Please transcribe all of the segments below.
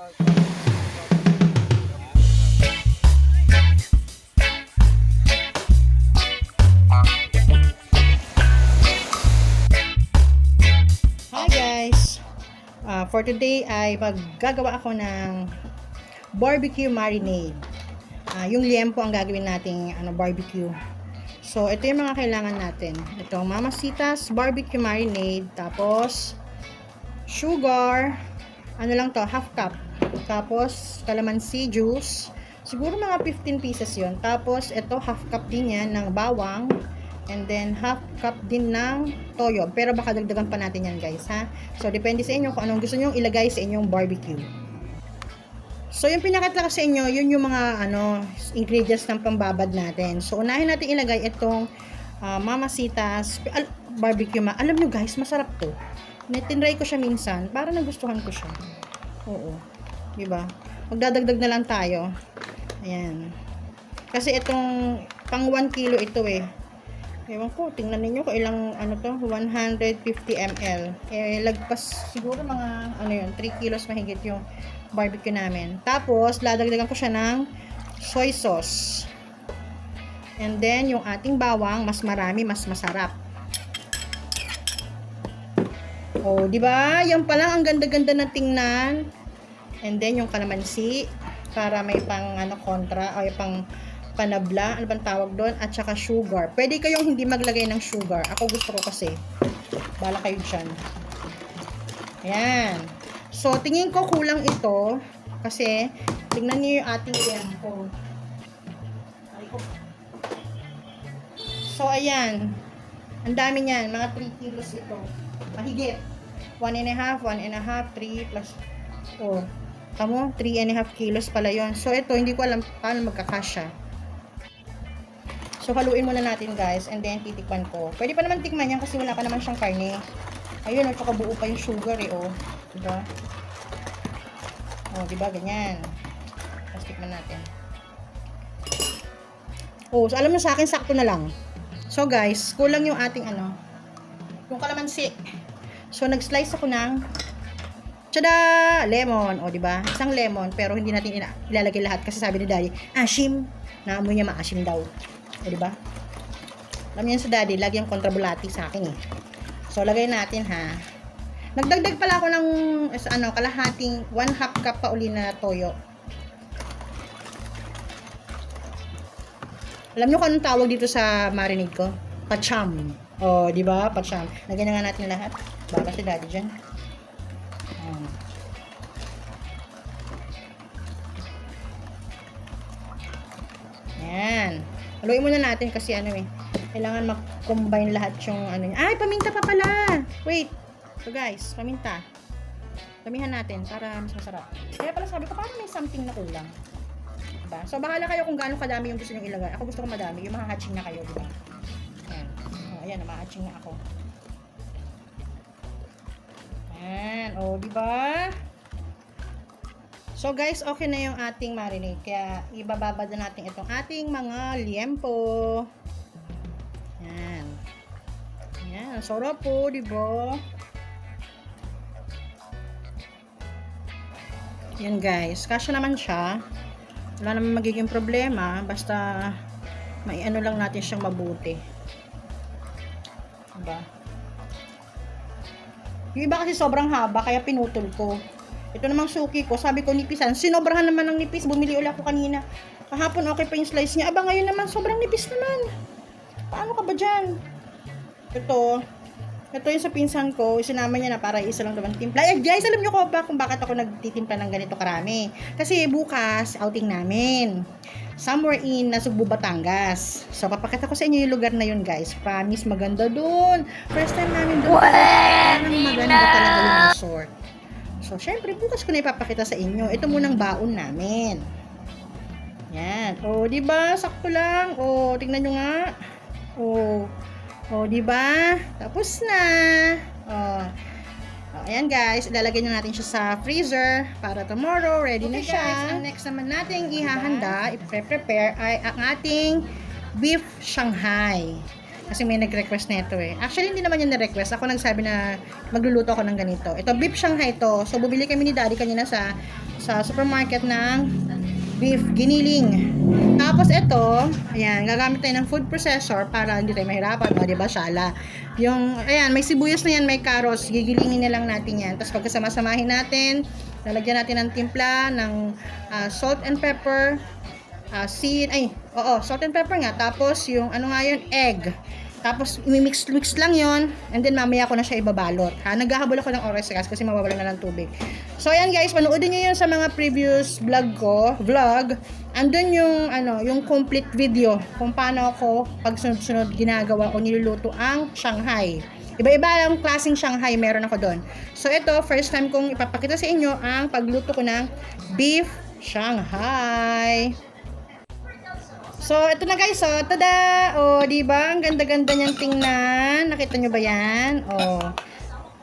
Hi guys! For today ay maggagawa ako ng barbecue marinade. Yung liempo ang gagawin nating barbecue. So, ito yung mga kailangan natin. Itong Mamacita's barbecue marinade. Tapos, sugar. Ano lang to? Half cup. Tapos, calamansi juice. Siguro mga 15 pieces yon. Tapos, ito half cup din yan ng bawang. And then, half cup din ng toyo. Pero baka dagdagan pa natin yan, guys, ha? So, depende sa inyo kung anong gusto nyo ilagay sa inyong barbecue. So, yung pinakita ko sa inyo, yun yung mga, ingredients ng pambabad natin. So, unahin natin ilagay itong Mamacita's barbecue. Alam nyo, guys, masarap to. Tinry ko siya minsan. Para nagustuhan ko siya. Oo. Diba? Magdadagdag na lang tayo. Ayan. Kasi itong, pang 1 kilo ito eh. Ewan ko, tingnan ninyo kung ilang, 150 ml. Lagpas, siguro mga, 3 kilos mahigit yung barbecue namin. Tapos, ladagdagan ko siya ng soy sauce. And then, yung ating bawang, mas marami, mas masarap. Oh, di ba? Yan pa lang, ang ganda-ganda na tingnan. And then, yung kalamansi, para may pang, kontra, o pang, panabla, ano bang tawag doon, at saka sugar. Pwede kayong hindi maglagay ng sugar. Ako gusto ko kasi. Bala kayo dyan. Ayan. So, tingin ko kulang ito. Kasi, tingnan niyo yung ating liempo. So, ayan. Ang dami niyan. Mga 3 kilos ito. Mahigit. 1.5, 3 plus, tamo, 3.5 kilos pala yon. So, ito, hindi ko alam paano magkakasya. So, haluin muna natin, guys. And then, titikman ko. Pwede pa naman tikman yan kasi wala pa naman siyang karne. Ayun, tsaka buo pa yung sugar, Diba? Diba? Ganyan. Tapos, tikman natin. So, alam mo sa akin, sakto na lang. So, guys, kulang yung ating, yung kalamansi. So, nag-slice ako ng tada! Lemon. Diba? Isang lemon, pero hindi natin ilalagay lahat kasi sabi ni Daddy, asim. Naamoy niya maasim daw. Diba? Alam niyo sa Daddy, lagi yung kontrabulati sa akin eh. So, lagay natin ha. Nagdagdag pala ako ng kalahating 1/2 cup pa uli na toyo. Alam niyo kung anong tawag dito sa marinade ko? Pacham. Diba? Pacham. Lagyan na nga natin lahat. Baka si Daddy dyan. Ayan. Haluin muna natin kasi kailangan mag-combine lahat yung Ay, paminta pa pala! Wait. So guys, paminta. Damihan natin para mas masarap. Kaya pala sabi ko, parang may something na kulang. Diba? So, bahala kayo kung gaano kadami yung gusto nyo ilagay. Ako gusto ko madami. Yung mahahatching na kayo, diba? Ayan. Ayan, mahahatching na ako. Ayan. Diba? So guys, okay na yung ating marinade. Kaya ibababad na natin itong ating mga liempo. Yan. Yan. Sarap po, diba? Yan guys. Kasya naman siya. Wala naman magiging problema. Basta may lang natin siyang mabuti. Diba? Yung iba kasi sobrang haba kaya pinutol ko. Ito namang suki ko, sabi ko nipisan. Sinobrahan naman ng nipis. Bumili ulit ako kanina. Kahapon okay pa yung slice niya. Aba ngayon naman, sobrang nipis naman. Paano ka ba dyan? Ito yung sa pinsan ko. Sinama niya na para isa lang naman timpla. Guys, alam niyo ko ba kung bakit ako nagtitimpla ng ganito karami? Kasi bukas, outing namin. Somewhere in Nasugbu, Batangas. So, papakita ko sa inyo yung lugar na yun, guys. Promise, maganda dun. First time namin dun. Maganda talaga yung resort. So, syempre, bukas ko na ipapakita sa inyo. Ito munang baon namin. Yan. Diba? Sakto lang. Tingnan nyo nga. Diba? Tapos na. Ayan guys. Ilalagay na natin siya sa freezer para tomorrow. Ready na siya. Guys, ang next naman natin ihahanda, i-prepare ay ang ating beef Shanghai. Kasi may nag-request na ito eh. Actually, hindi naman yan na-request. Ako nagsabi na magluluto ako ng ganito. Ito, beef Shanghai to. So, bumili kami ni Daddy kanina sa sa supermarket ng beef giniling. Tapos ito, ayan, gagamit tayo ng food processor para hindi tayo mahirapan, o diba, shala. Yung, ayan, may sibuyas na yan, may carrots, gigilingin na lang natin yan. Tapos pagkasama-samahin natin, lalagyan natin ng timpla ng salt and pepper, salt and pepper nga. Tapos yung ano nga yun, egg. Tapos mix lang yon, and then mamaya ko na siya ibabalot. Naghahabol ako ng oras kasi mawawalan na ng tubig. So ayan guys, panoodin niyo 'yun sa mga previous vlog. Andun yung complete video kung paano ako pag sunod-sunod ginagawa o niluluto ang Shanghai. Iba-iba ang klaseng Shanghai meron ako doon. So ito, first time kong ipapakita sa inyo ang pagluto ko ng beef Shanghai. So, ito na guys, oh. Tada! Oh, di ba? Ang ganda-ganda niyang tingnan. Nakita niyo ba 'yan? Oh.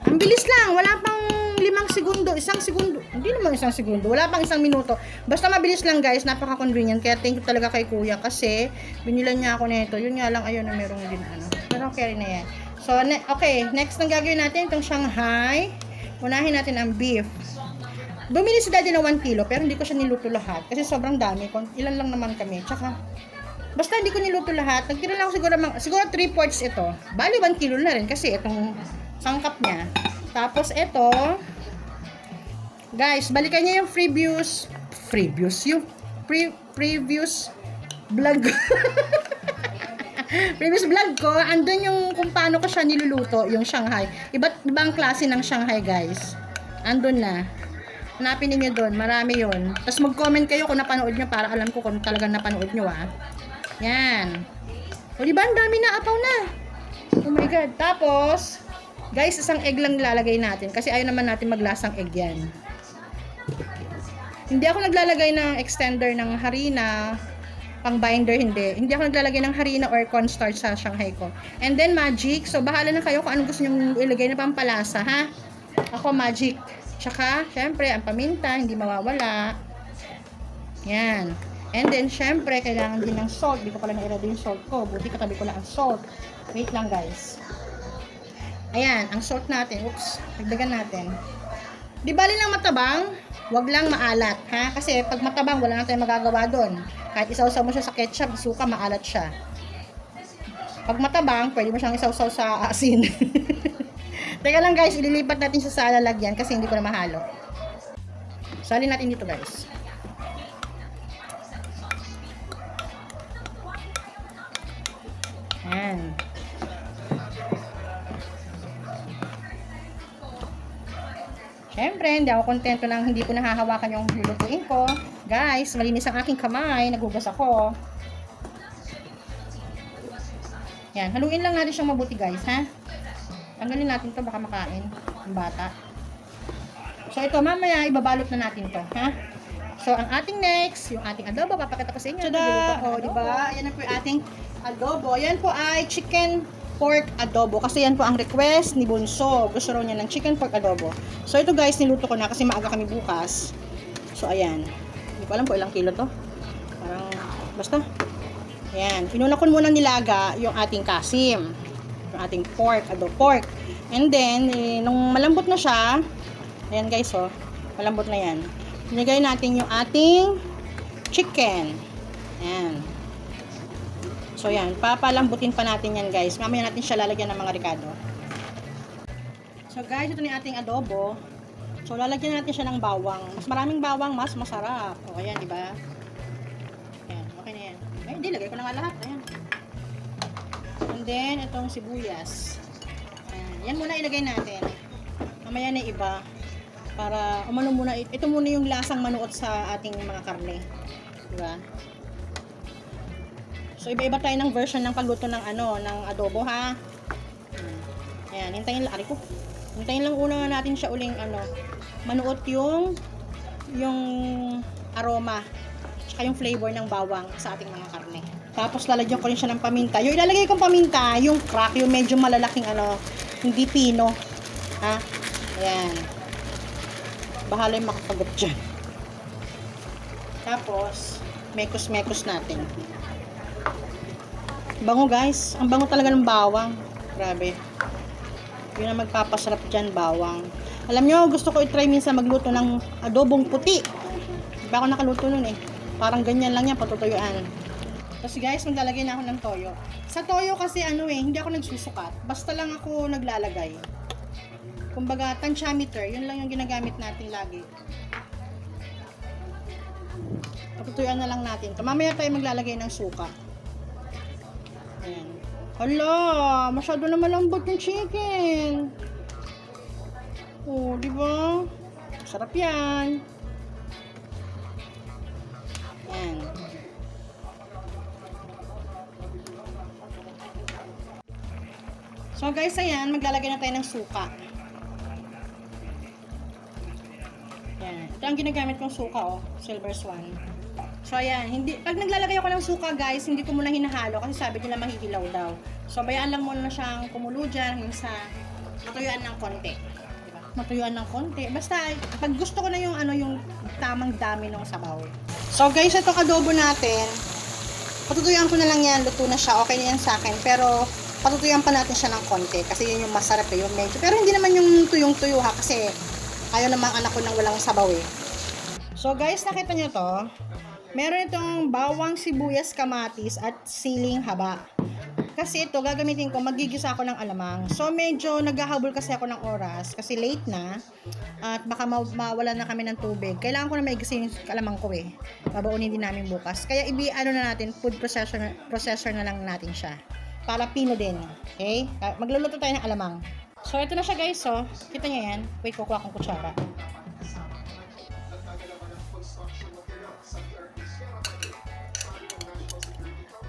Ang bilis lang, wala pang 5 segundo, 1 segundo. Hindi naman 1 segundo, wala pang 1 minuto. Basta mabilis lang guys, napaka-convenient. Kaya thank you talaga kay Kuya kasi binilan niya ako nito. Yun nga lang, ayun na meron din ano. Pero okay na 'yan. So, okay, next nang gagawin natin itong Shanghai. Unahin natin ang beef. Bumili si Daddy ng 1 kilo pero hindi ko siya niluto lahat kasi sobrang dami. Ilan lang naman kami. Tsaka basta hindi ko niluto lahat. Nagtira lang ako siguro 3/4 ito. Bali 1 kilo na rin kasi itong sangkap niya. Tapos ito, guys, balikan niyo yung previous vlog. Previous vlog ko, andun yung kung paano ko siya niluluto, yung Shanghai. Iba't ibang klase ng Shanghai, guys. Andun na. Hanapin niyo doon, marami yon. Tapos mag-comment kayo kung napanood niyo para alam ko kung talagang napanood niyo, ah. Yan. O diba, ang dami na, apaw na. Oh my God. Tapos, guys, isang egg lang nilalagay natin kasi ayaw naman natin maglasang egg yan. Hindi ako naglalagay ng extender ng harina, pang binder, hindi. Hindi ako naglalagay ng harina or cornstarch sa Shanghai ko. And then, magic. So, bahala na kayo kung anong gusto nyo ilagay na pampalasa, ha? Ako, magic. Tsaka, syempre, ang paminta, hindi mawawala. Yan. And then, syempre, kailangan din ng salt. Hindi ko pala nailagay yung salt ko. Buti katabi ko lang ang salt. Wait lang, guys. Ayan, ang salt natin. Oops, dagdagan natin. Di bali lang matabang, wag lang maalat, ha? Kasi pag matabang, wala na tayong magagawa doon. Kahit isawsaw mo siya sa ketchup, suka, maalat siya. Pag matabang, pwede mo siyang isawsaw sa asin. Teka lang guys, ililipat natin siya sa lalagyan kasi hindi ko na mahalo. Salin natin dito guys. Ayan. Siyempre, hindi ako kontento nang hindi ko nahahawakan yung lulutuin ko. Guys, malinis ang aking kamay. Naghugas ako. Yan, haluin lang natin siyang mabuti guys, ha? Tanggalin natin to baka makain ang bata. So ito mamaya ibabalot na natin to, ha? So ang ating next, yung ating adobo, papakita ko sa inyo. Tada! O, di ba? Yan na po yung ating adobo. Yan po ay chicken pork adobo kasi yan po ang request ni Bunso. Gusto raw niya ng chicken pork adobo. So ito guys, niluto ko na kasi maaga kami bukas. So ayan. Hindi ko alam po ilang kilo to. Parang basta. Ayan, pinuna ko muna nilaga yung ating kasim. Yung ating pork. And then, nung malambot na siya, ayan guys, oh, malambot na yan. Nilagay natin yung ating chicken. Ayan. So, yan, papalambutin pa natin yan guys. Mamaya natin siya lalagyan ng mga ricado. So, guys, ito na yung ating adobo. So, lalagyan natin siya ng bawang. Mas maraming bawang, mas masarap. O, ayan, diba? Ayan, okay na yan. Ay, hindi, lagay ko na nga lahat. Ayan. And then, itong sibuyas. Ayan. Yan muna ilagay natin. Mamaya na iba. Para umano muna. Ito muna yung lasang manuot sa ating mga karne. Diba? So, iba-iba tayo ng version ng pagluto ng ng adobo, ha? Ayan. Hintayin lang. Hintayin lang una natin siya uling manuot yung aroma. Tsaka yung flavor ng bawang sa ating mga karne. Tapos lalagyan ko rin siya ng paminta. Yung ilalagay kong paminta, yung crack, yung medyo malalaking hindi pino. Ha? Ayan. Bahala yung makapagot dyan. Tapos, mekos-mekos natin. Bango guys. Ang bango talaga ng bawang. Grabe. Yun ang magpapasarap dyan, bawang. Alam nyo, gusto ko i-try minsan magluto ng adobong puti. Di ba ako nakaluto nun eh. Parang ganyan lang yan, patutuyuan. Tapos guys, maglalagay na ako ng toyo. Sa toyo kasi ano eh, hindi ako nagsusukat. Basta lang ako naglalagay. Kumbaga, tantiameter, yun lang yung ginagamit natin lagi. Patutuyuan na lang natin. Mamaya tayo maglalagay ng suka. Ayan. Hala, masyado na malambot yung chicken. Oh, di ba? Sarap yan. Ayan. So guys, ayan, maglalagay na tayo ng suka. Ayan. Ito ang ginagamit kong suka, oh. Silver Swan. So ayan, pag naglalagay ako ng suka guys, hindi ko muna hinahalo kasi sabi nila mahihilaw daw. So bayaan lang muna siyang kumulo dyan hanggang sa matuyuan ng konti. Diba? Matuyuan ng konti. Basta pag gusto ko na yung yung tamang dami ng sabaw. So guys, itong adobo natin, patutuyuan ko na lang yan, luto na siya, okay na yan sa akin. Pero patutuyuan pa natin siya ng konti kasi yun yung masarap yung medyo. Pero hindi naman yung tuyong-tuyo ha kasi ayaw namang anak ko nang walang sabaw eh. So guys, nakita nyo to? Meron itong bawang, sibuyas, kamatis at siling haba. Kasi ito, gagamitin ko, magigisa ako ng alamang. So, medyo naghahabol kasi ako ng oras kasi late na at baka mawala na kami ng tubig. Kailangan ko na maigisa yung alamang ko eh. Babaunin din namin bukas. Kaya na natin, food processor na lang natin siya. Para pino din. Okay? Magluluto tayo ng alamang. So, ito na siya guys. So, kita nyo yan. Wait, kukuha akong kutsara.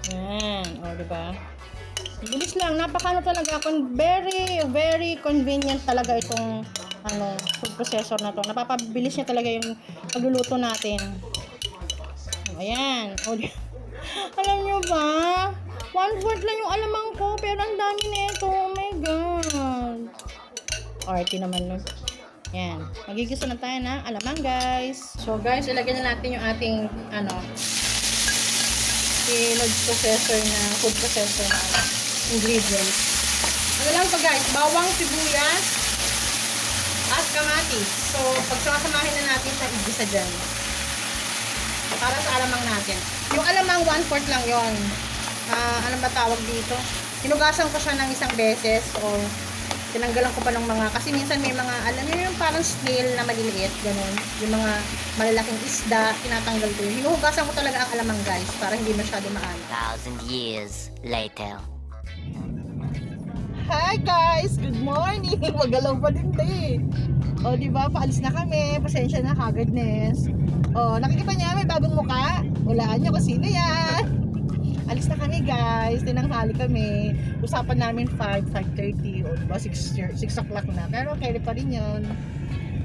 Yan, o diba? Bilis lang, napakano talaga ako. Very, very convenient talaga itong food processor na to. Napapabilis niya talaga yung pagluluto natin. Ayan. O, alam nyo ba? 1/4 lang yung alamang ko, pero ang dami nito. Oh my God. Arty naman nun. Ayan. Magigisa na tayo ng alamang, guys. So, guys, ilagyan na natin yung ating, food processor na ingredients. Ano lang to guys, bawang, sibuyas, at kamatis. So, pagsasamahin na natin sa igisa dyan. Para sa alamang natin. Yung alamang, 1/4 lang yon. Ano ba tawag dito? Hinugasan ko siya ng isang beses. O, tinanggalan ko pa ng mga, kasi minsan may mga, alam niyo yung parang snail na maliliit, ganun. Yung mga malalaking isda, tinatanggal ko yun. Hinuhugasan ko talaga ang alamang guys, para hindi masyado maalat. 1,000 years later. Hi guys! Good morning! Magalaw pa din tayo. O, diba? Paalis na kami. Pasensya na, kagadness. O, nakikita niya, may bagong muka. Hulaan niyo kung sino yan. Alis na kami guys, tinanghali kami. Usapan namin 5:30 o diba 6 o'clock na. Pero okay pa rin yun.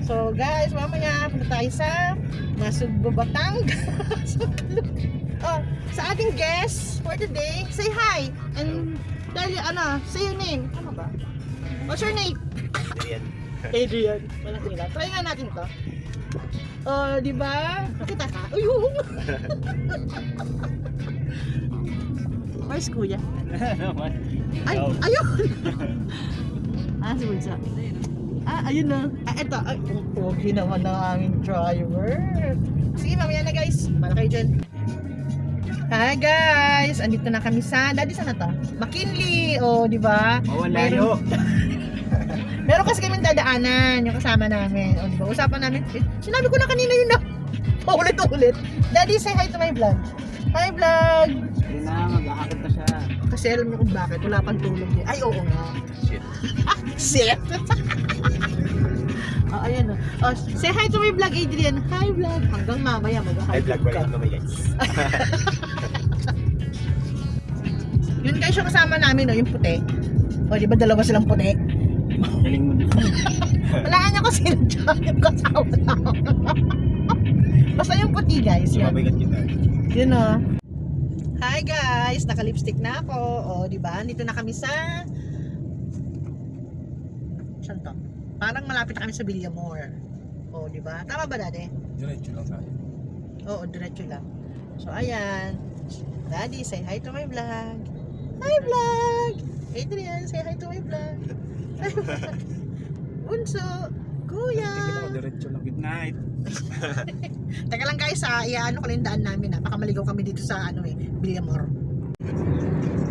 So guys, mamaya punta tayo sa Nasugbo, Batangas. Sa ating guest for today, say hi. And say your name. Ano ba? What's your name? Adrian. Walang hila. Try nga natin to. Diba? Nakita ka? Uyung! Where's kuya? Ay, ayun! Si Bunso. Ayun na. Eto. Okay naman ang aming driver. Sige, mamaya na guys. Para kayo dyan. Hi guys! Andito na kami sa, dati sana to? McKinley! Di ba? Layo! Meron kasi kami dadaanan, yung kasama namin. Di ba? Usapan namin. Sinabi ko na kanina yun na. Paulit-ulit. Daddy, say hi to my vlog. Hi vlog! Hindi na, mag-aakit na siya. Kasi alam niyo kung bakit, wala pang tulog niya. Ay, oo nga. Shit. Shit! Ayan o. Say hi to my vlog, Adrian. Hi vlog. Hanggang mamaya mag-hi Vlog ba rin kami guys? Yun guys, yung kasama namin, yung puti. Di ba dalawa silang puti? Galing mo din. Walaan niya kung sino dyan yung kasama namin. Basta yung puti guys, yun. Mabigat kita. Yun o. Hi guys, naka-lipstick na ako. Di ba? Dito na kami sa saan to? Parang malapit na kami sa Villamor. Di ba? Tama ba, Daddy? Diretso lang tayo. Oo, diretso lang. So, ayan. Daddy, say hi to my vlog. Hi vlog! Adrian, say hi to my vlog. Hi vlog. Bunso, Kuya. Diretso lang. Good night. Teka lang guys, iyaano ko lang yung daan namin baka maligaw kami dito sa Villamor.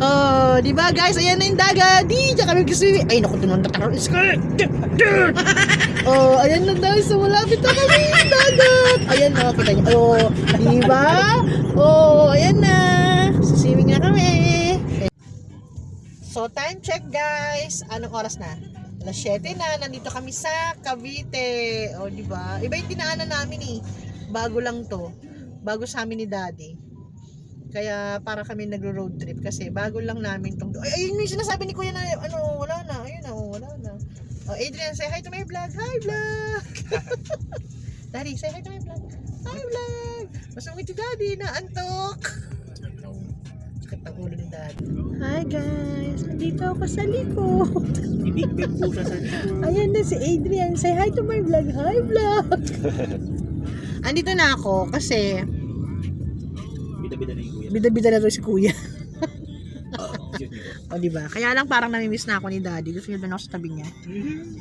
Oh, di ba guys? Ayan na yung dagat. Di, diyan kami kasi. Ay, naku, tunong tatakar. Oh, ayan na guys. So, malapit na kami yung dagat. Ayan na, kita niyo. Oh, di ba? Oh, ayan na. Swimming na kami. So, time check guys. Anong oras na? Alas 7 na. Nandito kami sa Cavite. Oh, di ba? Iba yung dinaanan namin Bago lang to. Bago sa amin ni Daddy. Kaya para kami nagro-road trip kasi bago lang namin tong. Ay, ayun yung sinasabi ni Kuya na wala na. Ayun na, wala na. Oh, Adrian, say hi to my vlog. Hi vlog. Daddy, say hi to my vlog. Hi vlog. Masungit si Daddy na antok. Katang ulo ni Daddy. Hi guys, nandito ako sa likod. Ibigbig po siya sa likod. Ayan na si Adrian. Say hi to my vlog. Hi vlog. Andito na ako kasi Bida-bida na yung kuya. bida-bida na to si Kuya. Cute niyo. O, diba? Kaya lang parang namimiss na ako ni Daddy. Gusto niya doon ako sa tabi niya.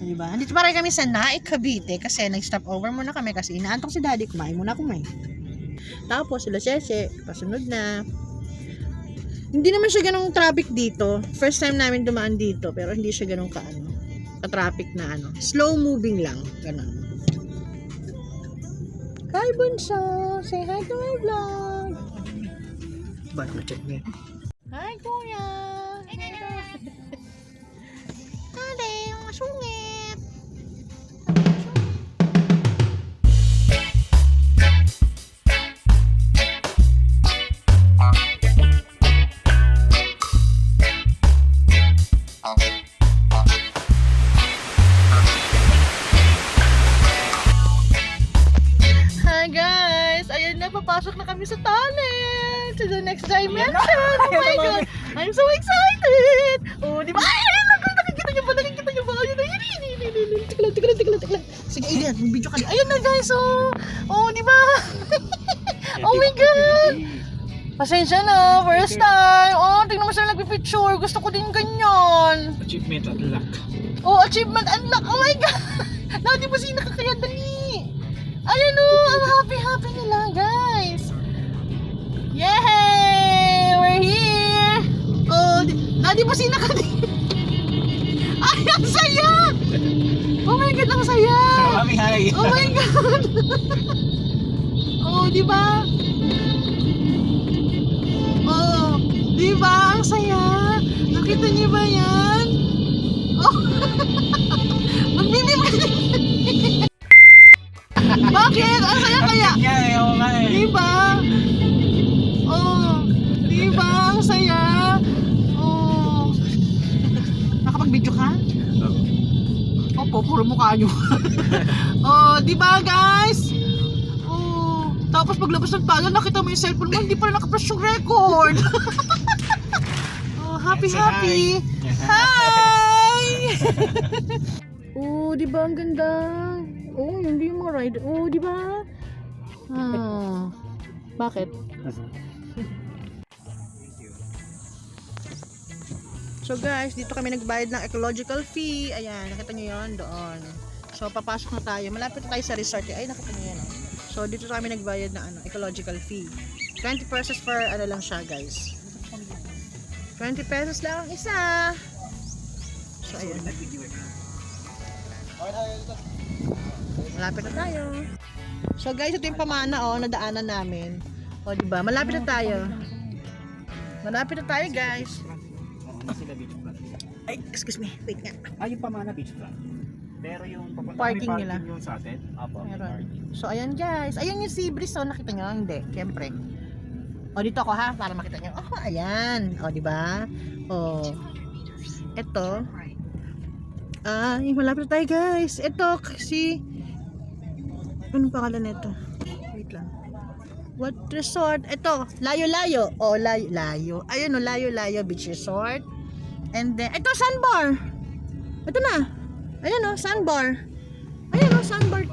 O, diba? Andito pa rin kami sa Naik, Cavite kasi nag-stop over muna kami kasi inaantok si Daddy. Kumain muna kumain. Tapos, sila Sese, pasunod na. Hindi naman siya ganong traffic dito. First time namin dumaan dito, pero hindi siya ganong ka-traffic na slow moving lang. Ganon. Hi, Bunso! Say hi to my vlog! Ba't na-check niya? Hi, Kuya! Hali, masungit! Hi guys! Ayan na, papasok na kami sa tunnel! To the next dimension! Oh my God! I'm so excited! Oh, di ba? Ay, nakikita niyo ba? Nakikita niyo ba? Ayun na, yun. Tika lang. Sige, Adrian, mag-video ka. Ayun na guys, oh! Oh, di ba? Oh my God! Pasensya na, first time! Oh, tingnan mo sila nagpipicture. Gusto ko din ganyan. Achievement unlock. Oh, achievement unlock! Oh my God! Hindi mo sila nakakaya dali! Ayan o! Ang happy nila, guys! Yay! We're here! Oh, di ba sila ka din? Ay, ang saya! Oh my God, ang saya! Mami, hi! Oh my God! Oh, di ba? Oh, di ba? Ang saya! Nakita niyo ba yan? Oh! Magbibim ka din! Bakit? Ang saya kaya? Yeah, oo nga eh. Di ba? Oh, di ba? Ang saya! Oh. Nakapag-video ka? Opo, puro mukha nyo. Oh, di ba guys? Oh, tapos paglabas ng tala, nakita mo yung cellphone mo, hindi pa rin nakapress yung record. Oh, happy. Hi! Oh, di ba ang ganda? Oh, hindi yung mga ride. Oh, di ba? Ah, bakit? So guys, dito kami nagbayad ng ecological fee. Ayan, nakita nyo yun doon. So papasok na tayo. Malapit na tayo sa resort. Ay, nakita nyo yan. So dito kami nagbayad ng ecological fee. 20 pesos for lang siya guys. 20 pesos lang ang isa. So ayun. Malapit na tayo. So guys, ito yung pamana nadaanan namin. O diba, malapit na tayo. Malapit na tayo guys. Ano sila beach front? Ay, excuse me, wait nga. Yung Pamana beach front. Pero yung papunta Parking may nila. yung sa atin. Apo, may Meron. parking. So ayan guys, ayan yung sea breeze, nakita nyo? Hindi, syempre. O dito ako ha, para makita nyo. Oh, ayan. O diba? O, eto. Malapit na tayo guys. Eto, kasi anong pangalan nito? Wait lang. What resort? Ito, layo-layo. O, layo-layo. Ayun o, layo-layo beach resort. And then, ito, sandbar. Ito na. Ayan o, sandbar. Ayan o, sandbar.